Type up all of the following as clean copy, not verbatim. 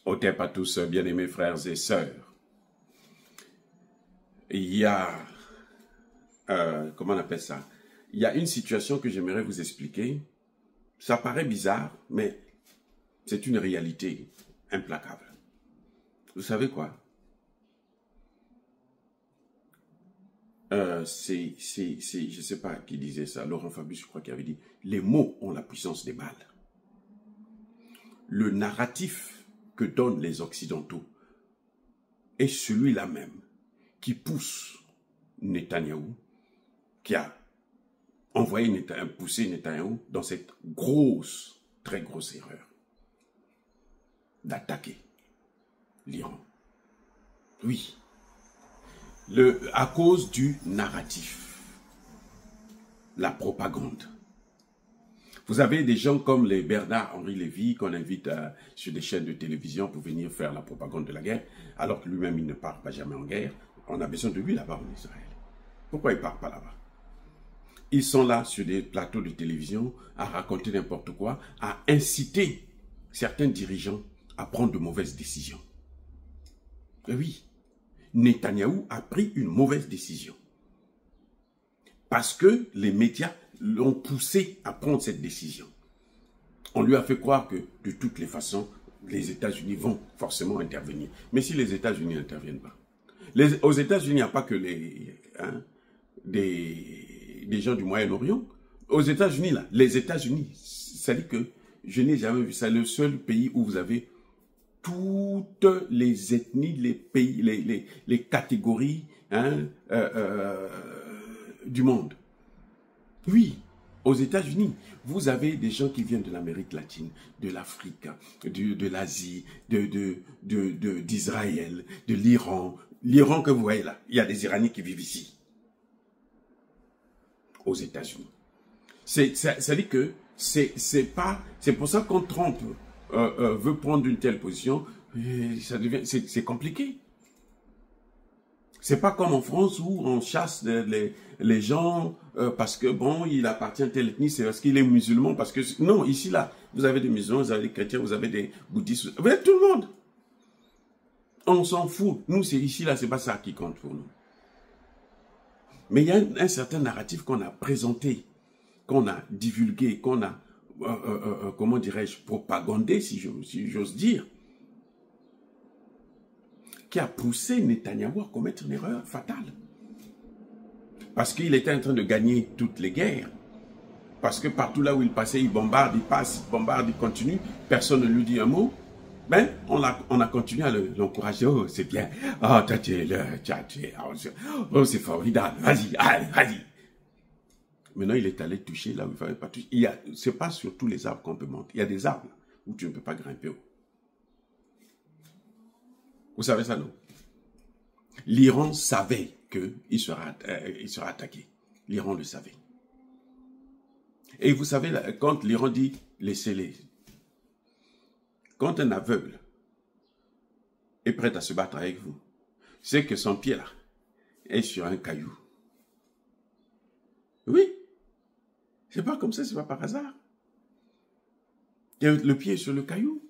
Otep à tous, bien-aimés frères et sœurs. Il y a, comment on appelle ça? Il y a une situation que j'aimerais vous expliquer. Ça paraît bizarre, mais c'est une réalité implacable. Vous savez quoi? Je ne sais pas qui disait ça, Laurent Fabius, je crois qu'il avait dit, les mots ont la puissance des balles. Le narratif que donnent les Occidentaux est celui-là même qui pousse Netanyahou, qui a envoyé pousser Netanyahou dans cette grosse, très grosse erreur d'attaquer l'Iran. Oui, à cause du narratif, la propagande. Vous avez des gens comme les Bernard-Henri Lévy qu'on invite sur des chaînes de télévision pour venir faire la propagande de la guerre, alors que lui-même il ne part pas jamais en guerre. On a besoin de lui là-bas en Israël. Pourquoi il ne part pas là-bas? Ils sont là sur des plateaux de télévision à raconter n'importe quoi, à inciter certains dirigeants à prendre de mauvaises décisions. Et oui, Netanyahou a pris une mauvaise décision. Parce que les médias l'ont poussé à prendre cette décision. On lui a fait croire que de toutes les façons, les États-Unis vont forcément intervenir. Mais si les États-Unis n'interviennent pas, aux États-Unis, il n'y a pas que des gens du Moyen-Orient. Aux États-Unis, là, les États-Unis, ça dit que je n'ai jamais vu ça. Le seul pays où vous avez toutes les ethnies, les pays, les catégories du monde. Oui, aux États-Unis, vous avez des gens qui viennent de l'Amérique latine, de l'Afrique, de l'Asie, d'Israël, de l'Iran. L'Iran que vous voyez là, il y a des Iraniens qui vivent ici, aux États-Unis. Ça dit que c'est pour ça qu'on Trump veut prendre une telle position, c'est compliqué. C'est pas comme en France où on chasse les gens parce que bon, il appartient à telle ethnie, c'est parce qu'il est musulman, parce que non, ici là, vous avez des musulmans, vous avez des chrétiens, vous avez des bouddhistes, vous avez tout le monde. On s'en fout. Nous, c'est ici là, c'est pas ça qui compte pour nous. Mais il y a un certain narratif qu'on a présenté, qu'on a divulgué, qu'on a, comment dirais-je, propagandé, si j'ose dire, qui a poussé Netanyahou à commettre une erreur fatale. Parce qu'il était en train de gagner toutes les guerres. Parce que partout là où il passait, il bombarde, il passe, il bombarde, il continue. Personne ne lui dit un mot. Ben, on a continué à l'encourager. Oh, c'est bien. Oh, toi, tu es là. Oh, c'est formidable. Vas-y, allez, vas-y. Maintenant, il est allé toucher là où il ne fallait pas toucher. Ce n'est pas sur tous les arbres qu'on peut monter. Il y a des arbres où tu ne peux pas grimper. Vous savez ça, non? L'Iran savait qu'il sera attaqué. L'Iran le savait. Et vous savez, quand l'Iran dit « laissez-les », quand un aveugle est prêt à se battre avec vous, c'est que son pied là est sur un caillou. Oui, c'est pas comme ça, c'est pas par hasard. Le pied est sur le caillou.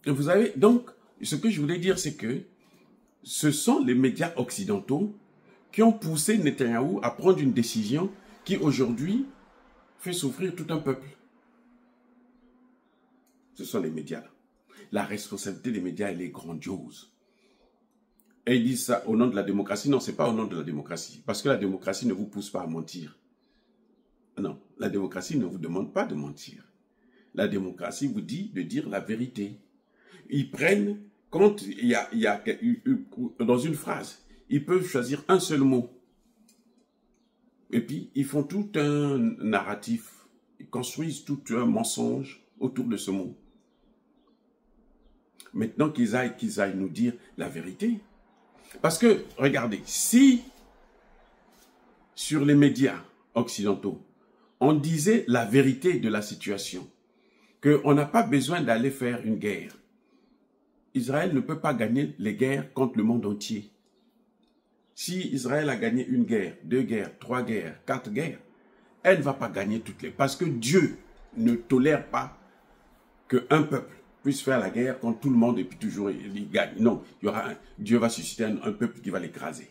Et vous avez, donc, ce que je voulais dire, c'est que ce sont les médias occidentaux qui ont poussé Netanyahou à prendre une décision qui aujourd'hui fait souffrir tout un peuple. Ce sont les médias. La responsabilité des médias, elle est grandiose. Et ils disent ça au nom de la démocratie. Non, ce n'est pas au nom de la démocratie. Parce que la démocratie ne vous pousse pas à mentir. Non, la démocratie ne vous demande pas de mentir. La démocratie vous dit de dire la vérité. Ils prennent, quand il y a dans une phrase, ils peuvent choisir un seul mot. Et puis, ils font tout un narratif. Ils construisent tout un mensonge autour de ce mot. Maintenant qu'ils aillent nous dire la vérité. Parce que, regardez, si sur les médias occidentaux, on disait la vérité de la situation, qu'on n'a pas besoin d'aller faire une guerre, Israël ne peut pas gagner les guerres contre le monde entier. Si Israël a gagné une guerre, 2 guerres, 3 guerres, 4 guerres, elle ne va pas gagner toutes les... Parce que Dieu ne tolère pas qu'un peuple puisse faire la guerre quand tout le monde et puis toujours il gagne. Non, Dieu va susciter un peuple qui va l'écraser.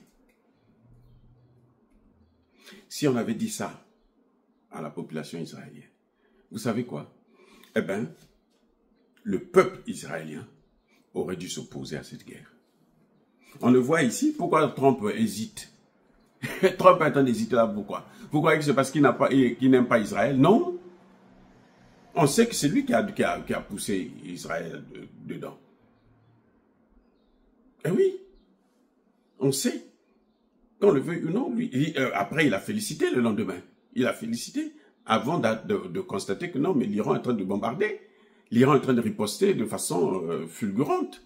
Si on avait dit ça à la population israélienne, vous savez quoi? Eh bien, le peuple israélien aurait dû s'opposer à cette guerre. On le voit ici. Pourquoi Trump hésite? Trump est en train d'hésiter là, pourquoi? Vous croyez que c'est parce qu'il n'aime pas Israël? Non. On sait que c'est lui qui a poussé Israël dedans. Eh oui. On sait. Qu'on le veuille ou non, lui. Après, il a félicité le lendemain. Il a félicité avant de constater que non, mais l'Iran est en train de bombarder. L'Iran est en train de riposter de façon fulgurante.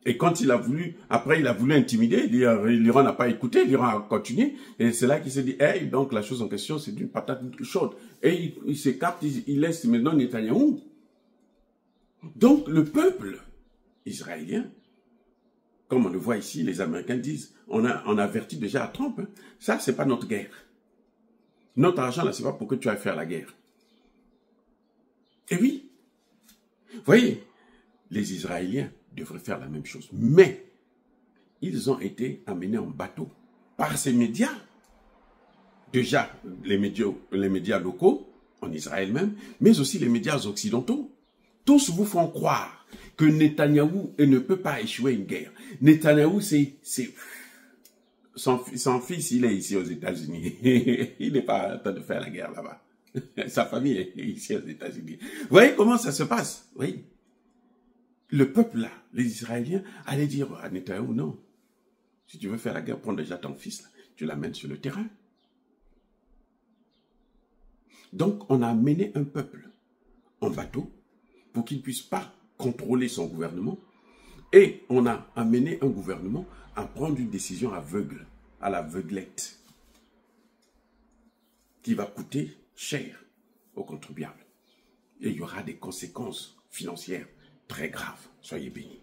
Et quand il a voulu, après il a voulu intimider, l'Iran n'a pas écouté, l'Iran a continué. Et c'est là qu'il s'est dit, hey, donc la chose en question, c'est d'une patate chaude. Et il s'écarte, il laisse maintenant Netanyahou. Donc le peuple israélien, comme on le voit ici, les Américains disent, on avertit déjà à Trump, hein, ça c'est pas notre guerre. Notre argent là, c'est pas pour que tu ailles faire la guerre. Et oui, vous voyez, les Israéliens devraient faire la même chose. Mais, ils ont été amenés en bateau par ces médias. Déjà, les médias locaux, en Israël même, mais aussi les médias occidentaux. Tous vous font croire que Netanyahou ne peut pas échouer une guerre. Netanyahou, son fils, il est ici aux États-Unis. Il n'est pas en train de faire la guerre là-bas. Sa famille est ici aux États-Unis. Vous voyez comment ça se passe? Oui. Le peuple là, les Israéliens, allaient dire à Netanyahou, non. Si tu veux faire la guerre, prends déjà ton fils, là, tu l'amènes sur le terrain. Donc, on a mené un peuple en bateau pour qu'il ne puisse pas contrôler son gouvernement. Et on a amené un gouvernement à prendre une décision aveugle, à l'aveuglette, qui va coûter cher aux contribuables. Et il y aura des conséquences financières très graves. Soyez bénis.